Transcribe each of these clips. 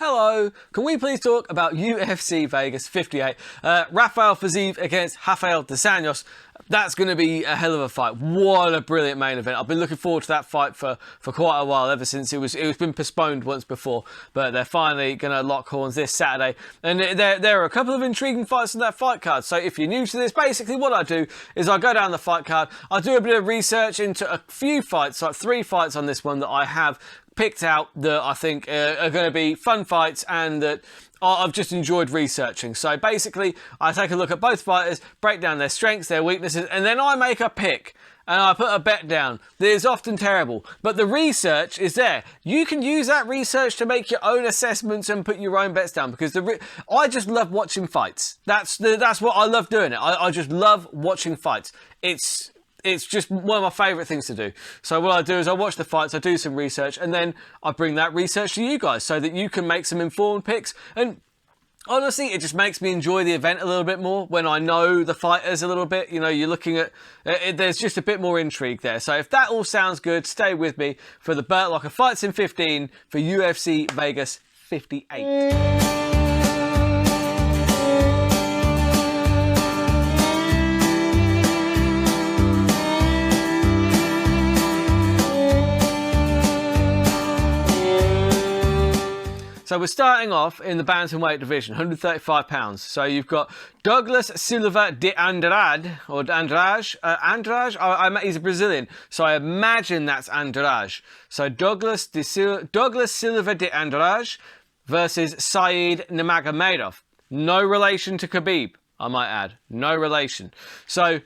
Hello, can we please talk about UFC Vegas 58? Rafael Fiziev against Rafael dos Anjos. That's going to be a hell of a fight. What a brilliant main event. I've been looking forward to that fight for quite a while, ever since it was been postponed once before. But they're finally going to lock horns this Saturday. And there are a couple of intriguing fights on that fight card. So if you're new to this, basically what I do is I go down the fight card, I do a bit of research into a few fights, like 3 fights on this one that I have picked out that I think are going to be fun fights and that I've just enjoyed researching. So basically, I take a look at both fighters, break down their strengths, their weaknesses, and then I make a pick. And I put a bet down that is often terrible. But the research is there. You can use that research to make your own assessments and put your own bets down. Because I just love watching fights. That's what I love doing it. I just love watching fights. It's just one of my favourite things to do. So what I do is I watch the fights, I do some research, and then I bring that research to you guys so that you can make some informed picks. And honestly, it just makes me enjoy the event a little bit more when I know the fighters a little bit. You know, you're looking at there's just a bit more intrigue there. So if that all sounds good, stay with me for the Burt Locker Fights in 15 for UFC Vegas 58. So we're starting off in the bantamweight division, 135 pounds. So you've got Douglas Silva de Andrade, or Andrade. He's a Brazilian, so I imagine that's Andrade. So Douglas Silva de Andrade versus Said Nurmagomedov. No relation to Khabib, I might add. No relation. So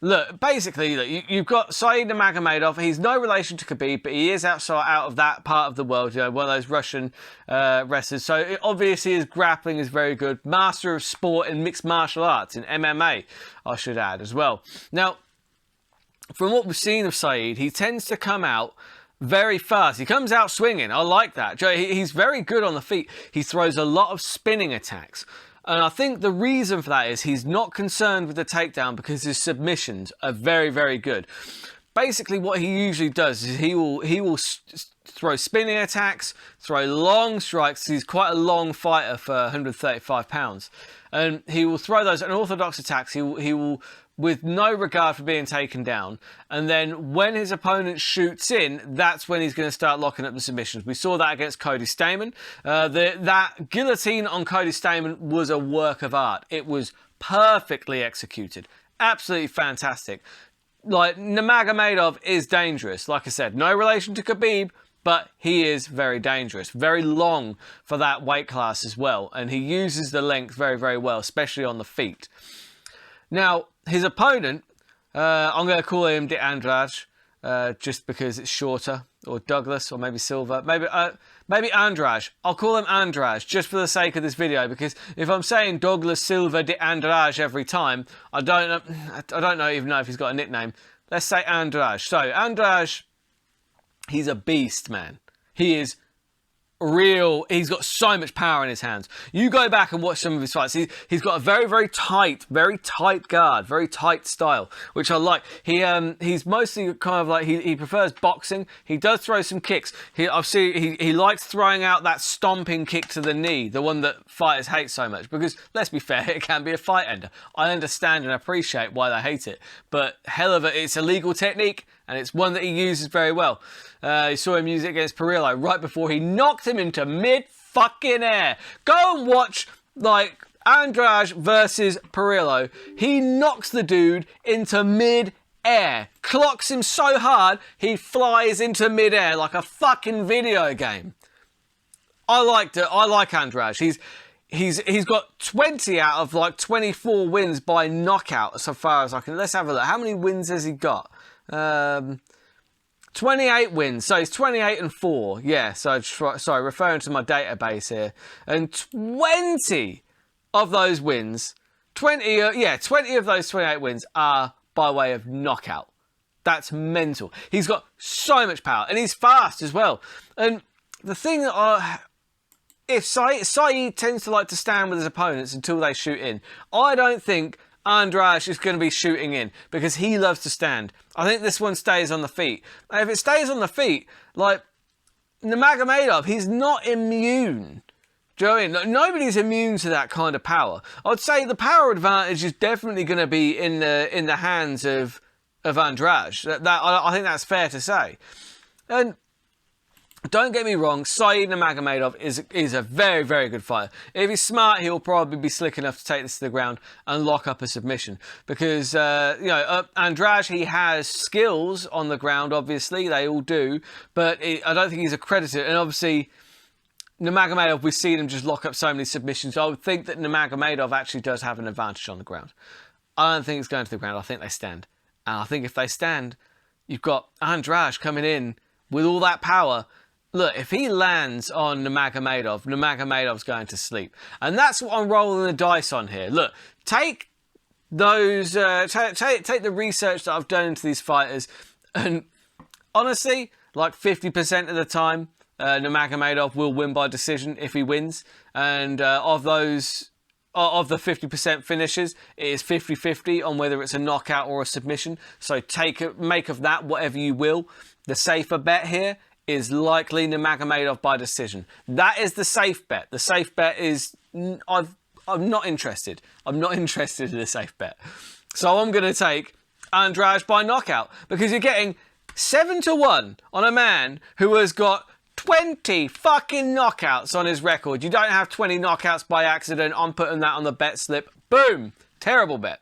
look, basically, you've got Said Nurmagomedov. He's no relation to Khabib, but he is out of that part of the world, you know, one of those Russian wrestlers. So obviously his grappling is very good. Master of sport in mixed martial arts, in MMA, I should add as well. Now, from what we've seen of Said, he tends to come out very fast. He comes out swinging. I like that. He's very good on the feet. He throws a lot of spinning attacks. And I think the reason for that is he's not concerned with the takedown because his submissions are very, very good. Basically, what he usually does is he will throw spinning attacks, throw long strikes. He's quite a long fighter for 135 pounds. And he will throw those unorthodox attacks. He will with no regard for being taken down. And then when his opponent shoots in, that's when he's going to start locking up the submissions. We saw that against Cody Stamann. That guillotine on Cody Stamann was a work of art. It was perfectly executed. Absolutely fantastic. Like, Nurmagomedov is dangerous. Like I said, no relation to Khabib, but he is very dangerous. Very long for that weight class as well. And he uses the length very, very well, especially on the feet. Now, his opponent, I'm going to call him De Andrade, just because it's shorter, or Douglas, or maybe Silva, maybe Andrade. I'll call him Andrade, just for the sake of this video, because if I'm saying Douglas Silva De Andrade every time, I don't even know if he's got a nickname. Let's say Andrade. So, Andrade, he's a beast, man. He is real. He's got so much power in his hands. You go back and watch some of his fights. He's got a very, very tight guard, very tight style, which I like. He's mostly kind of like, he prefers boxing. He does throw some kicks. He likes throwing out that stomping kick to the knee, the one that fighters hate so much, because let's be fair, it can be a fight ender. I understand and appreciate why they hate it, but hell of it's a legal technique, and it's one that he uses very well. You saw him use it against Perillo right before he knocked him into mid-fucking-air. Go and watch, like, Andrade versus Perillo. He knocks the dude into mid-air. Clocks him so hard, he flies into mid-air like a fucking video game. I liked it. I like Andrade. He's got 20 out of, like, 24 wins by knockout, so far as I can. Let's have a look. How many wins has he got? 28 wins, so he's 28-4. Yeah, so sorry, referring to my database here. And 20 of those wins, 20 of those 28 wins are by way of knockout. That's mental. He's got so much power, and he's fast as well. And the thing that if Said tends to like to stand with his opponents until they shoot in, I don't think Andrade is going to be shooting in because he loves to stand. I think this one stays on the feet. And if it stays on the feet, like Nurmagomedov, he's not immune Do you know what I mean? Nobody's immune to that kind of power. I'd say the power advantage is definitely going to be in the hands of Andrade. I think that's fair to say. And don't get me wrong, Saeed Nurmagomedov is a very, very good fighter. If he's smart, he'll probably be slick enough to take this to the ground and lock up a submission. Because, Andrade, he has skills on the ground, obviously. They all do. But I don't think he's accredited. And obviously, Nurmagomedov, we've seen him just lock up so many submissions. I would think that Nurmagomedov actually does have an advantage on the ground. I don't think it's going to the ground. I think they stand. And I think if they stand, you've got Andrade coming in with all that power. Look, if he lands on Nurmagomedov, Nurmagomedov's going to sleep. And that's what I'm rolling the dice on here. Look, take those, take the research that I've done into these fighters, and honestly, like 50% of the time, Nurmagomedov will win by decision if he wins. And of the 50% finishes, it is 50-50 on whether it's a knockout or a submission. So make of that whatever you will. The safer bet here is likely Nurmagomedov by decision. That is the safe bet. The safe bet is I'm not interested. I'm not interested in a safe bet. So I'm going to take Andrade by knockout, because you're getting 7-1 on a man who has got 20 fucking knockouts on his record. You don't have 20 knockouts by accident. I'm putting that on the bet slip. Boom. Terrible bet.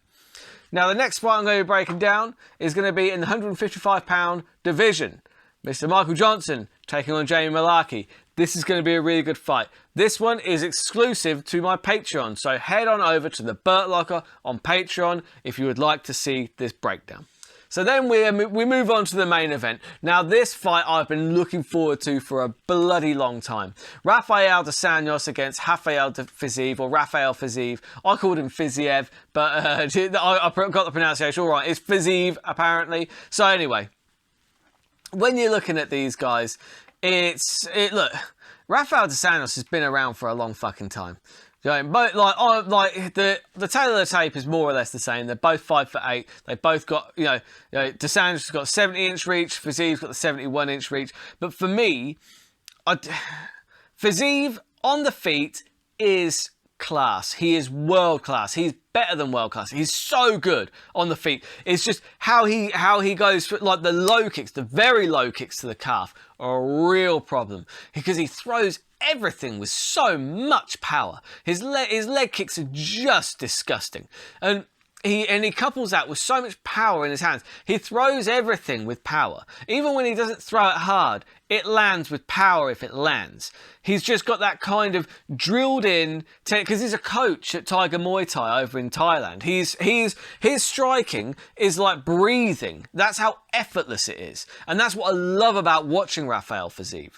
Now, the next fight I'm going to be breaking down is going to be in the 155-pound division. Mr. Michael Johnson taking on Jamie Mullarkey. This is going to be a really good fight. This one is exclusive to my Patreon, so head on over to the Burt Locker on Patreon if you would like to see this breakdown. So then we move on to the main event. Now, this fight I've been looking forward to for a bloody long time. Rafael dos Anjos against Rafael Fiziev, or Rafael Fiziev. I called him Fiziev, but I got the pronunciation all right. It's Fiziev, apparently. So anyway, when you're looking at these guys, look, Rafael dos Anjos has been around for a long fucking time. But the tail of the tape is more or less the same. They're both 5'8". They both got, dos Anjos has got 70-inch reach. Fiziev's got the 71-inch reach. But for me, Fiziev on the feet is class. He is world class. He's better than world class. He's so good on the feet. It's just how he goes for, like, the low kicks, the very low kicks to the calf are a real problem, because he throws everything with so much power. His leg kicks are just disgusting, and he couples that with so much power in his hands. He throws everything with power. Even when he doesn't throw it hard, it lands with power if it lands. He's just got that kind of drilled in, because he's a coach at Tiger Muay Thai over in Thailand. His striking is like breathing. That's how effortless it is. And that's what I love about watching Rafael Fiziev.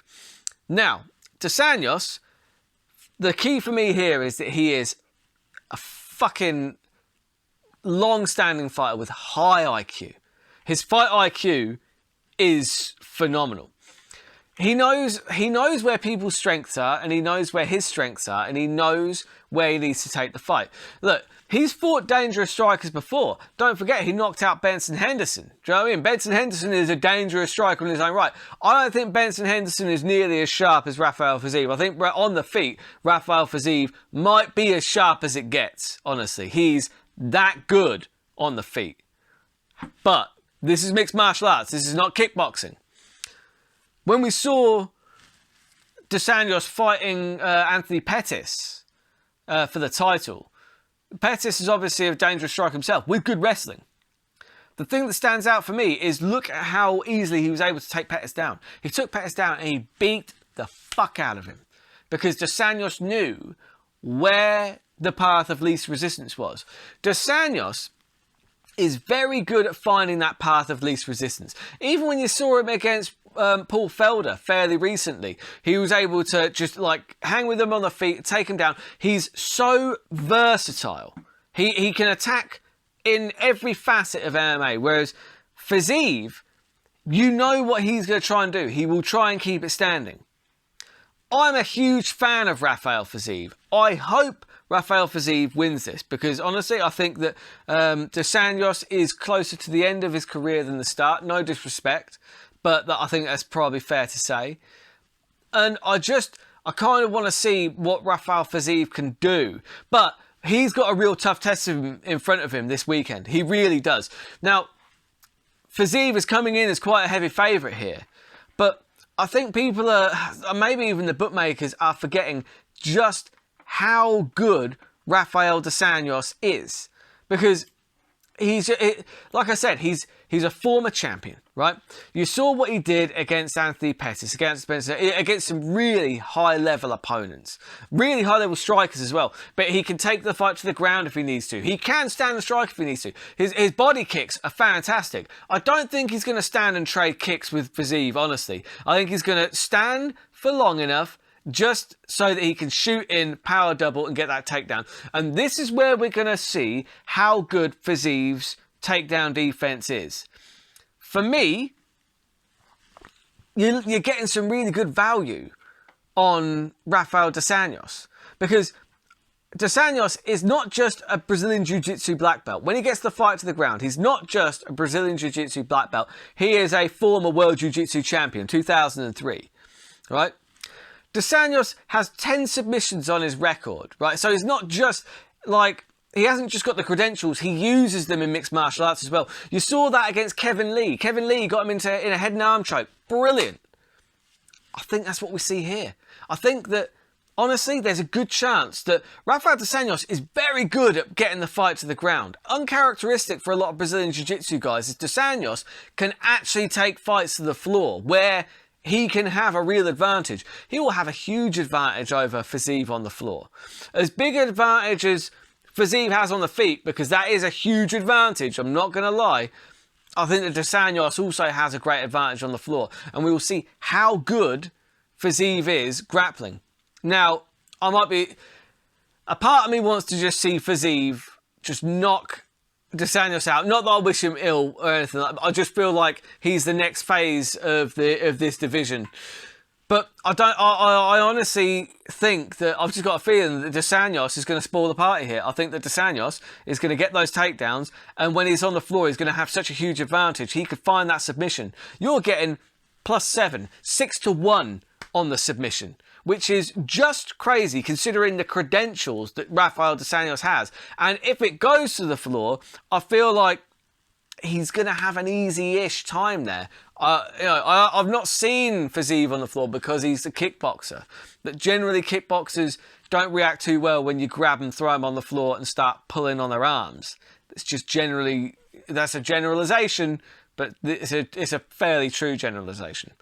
Now, dos Anjos, the key for me here is that he is a fucking long-standing fighter with high IQ. His fight IQ is phenomenal. He knows where people's strengths are, and he knows where his strengths are, and he knows where he needs to take the fight. Look, he's fought dangerous strikers before. Don't forget, he knocked out Benson Henderson. Do you know what I mean? Benson Henderson is a dangerous striker in his own right. I don't think Benson Henderson is nearly as sharp as Rafael Fiziev. I think on the feet, Rafael Fiziev might be as sharp as it gets, honestly. He's that good on the feet. But this is mixed martial arts. This is not kickboxing. When we saw dos Anjos fighting Anthony Pettis for the title, Pettis is obviously a dangerous striker himself with good wrestling. The thing that stands out for me is look at how easily he was able to take Pettis down. He took Pettis down and he beat the fuck out of him, because dos Anjos knew where the path of least resistance was. Dos Anjos is very good at finding that path of least resistance. Even when you saw him against Paul Felder fairly recently, he was able to just like hang with him on the feet, take him down. He's so versatile. He can attack in every facet of MMA, whereas Fiziev, you know what he's going to try and do. He will try and keep it standing. I'm a huge fan of Rafael Fiziev. I hope Rafael Fiziev wins this, because honestly, I think that dos Anjos is closer to the end of his career than the start. No disrespect, but I think that's probably fair to say. And I'm I kind of want to see what Rafael Fiziev can do. But he's got a real tough test in front of him this weekend. He really does. Now, Fiziev is coming in as quite a heavy favourite here. But I think people are, maybe even the bookmakers, are forgetting just how good Rafael dos Anjos is. Because like I said, he's a former champion, right? You saw what he did against Anthony Pettis, against some really high-level opponents. Really high-level strikers as well. But he can take the fight to the ground if he needs to. He can stand and strike if he needs to. His body kicks are fantastic. I don't think he's going to stand and trade kicks with Fiziev, honestly. I think he's going to stand for long enough just so that he can shoot in, power double and get that takedown. And this is where we're going to see how good Fiziev's takedown defense is. For me, you're getting some really good value on Rafael dos Anjos, because dos Anjos is not just a Brazilian Jiu-Jitsu black belt. When he gets the fight to the ground, he's not just a Brazilian Jiu-Jitsu black belt. He is a former World Jiu-Jitsu champion, 2003, right? Dos Anjos has 10 submissions on his record, right? So he's not just like, he hasn't just got the credentials, he uses them in mixed martial arts as well. You saw that against Kevin Lee. Kevin Lee got him in a head and arm choke. Brilliant. I think that's what we see here. I think that, honestly, there's a good chance that Rafael dos Anjos is very good at getting the fight to the ground. Uncharacteristic for a lot of Brazilian Jiu-Jitsu guys is dos Anjos can actually take fights to the floor where he can have a real advantage. He will have a huge advantage over Fiziev on the floor. As big an advantage as Fiziev has on the feet, because that is a huge advantage, I'm not going to lie, I think that dos Anjos also has a great advantage on the floor. And we will see how good Fiziev is grappling. Now, a part of me wants to just see Fiziev just knock dos Anjos out. Not that I wish him ill or anything like that. I just feel like he's the next phase of this division. But I honestly think that I've just got a feeling that dos Anjos is going to spoil the party here. I think that dos Anjos is going to get those takedowns, and when he's on the floor, he's going to have such a huge advantage. He could find that submission. You're getting +7, 6-1 on the submission, which is just crazy considering the credentials that Rafael dos Anjos has. And if it goes to the floor, I feel like he's going to have an easy-ish time there. I've not seen Fiziev on the floor because he's a kickboxer. But generally, kickboxers don't react too well when you grab and throw them on the floor and start pulling on their arms. It's just generally, that's a generalization, but it's a fairly true generalization.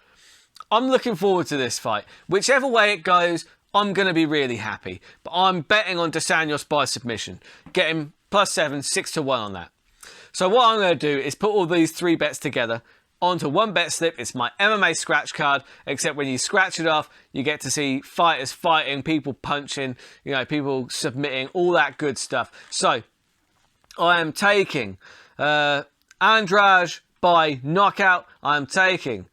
I'm looking forward to this fight. Whichever way it goes, I'm going to be really happy. But I'm betting on dos Anjos by submission. Getting +7, 6-1 on that. So what I'm going to do is put all these 3 bets together onto one bet slip. It's my MMA scratch card, except when you scratch it off, you get to see fighters fighting, people punching, people submitting, all that good stuff. So I am taking Andrade by knockout. I am taking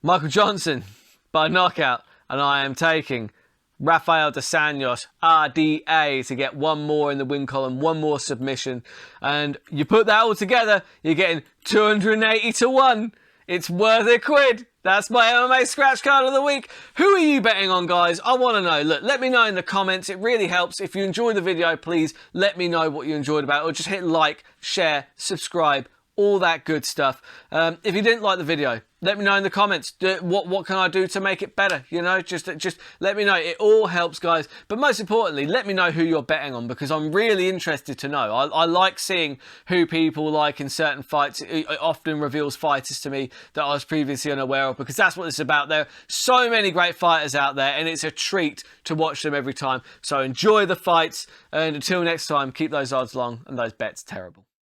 Michael Johnson by knockout, and I am taking Rafael dos Anjos, RDA, to get one more in the win column, one more submission. And you put that all together, you're getting 280-1. It's worth a quid. That's my MMA scratch card of the week. Who are you betting on, guys? I want to know. Look, let me know in the comments. It really helps. If you enjoyed the video, please let me know what you enjoyed about it, or just hit like, share, subscribe, all that good stuff. If you didn't like the video, let me know in the comments. What can I do to make it better? Just let me know. It all helps, guys. But most importantly, let me know who you're betting on, because I'm really interested to know. I like seeing who people like in certain fights. It often reveals fighters to me that I was previously unaware of, because that's what it's about. There are so many great fighters out there, and it's a treat to watch them every time. So enjoy the fights, and until next time, keep those odds long and those bets terrible.